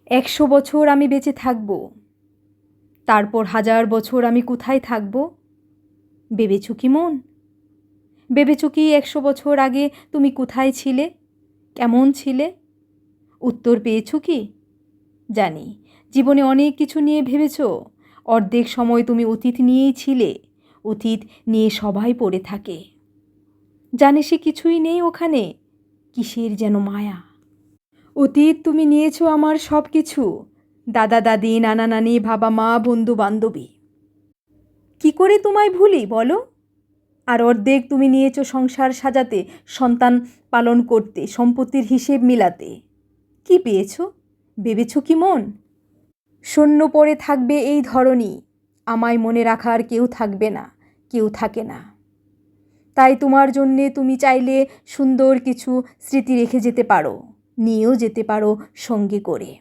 100 বছর আমি বেঁচে থাকব, তারপর 1000 বছর আমি কোথায় থাকব? ভেবেছো কি মন? ভেবেছো কি 100 বছর আগে তুমি কোথায় ছিলে, কেমন ছিলে? উত্তর পেয়েছো কি? জানি জীবনে অনেক কিছু নিয়ে ভেবেছো। অর্ধেক সময় তুমি অতীত নিয়েই ছিলে। অতীত নিয়ে সবাই পড়ে থাকে। জানে সে কিছুই নেই ওখানে, কিসের যেন মায়া। অতীত তুমি নিয়েছো আমার সব কিছু, দাদা দাদি, নানা নানি, বাবা মা, বন্ধু বান্ধবী। কি করে তোমায় ভুলি বলো? আর অর্ধেক তুমি নিয়েছো সংসার সাজাতে, সন্তান পালন করতে, সম্পত্তির হিসেব মিলাতে। কি পেয়েছো? ভেবেছো কি মন? শূন্য পড়ে থাকবে এই ধরনী, আমায় মনে রাখার কেউ থাকবে না, কেউ থাকে না। তাই তোমার জন্যে তুমি চাইলে সুন্দর কিছু স্মৃতি রেখে যেতে পারো, নিয়েও যেতে পারো সঙ্গে করে।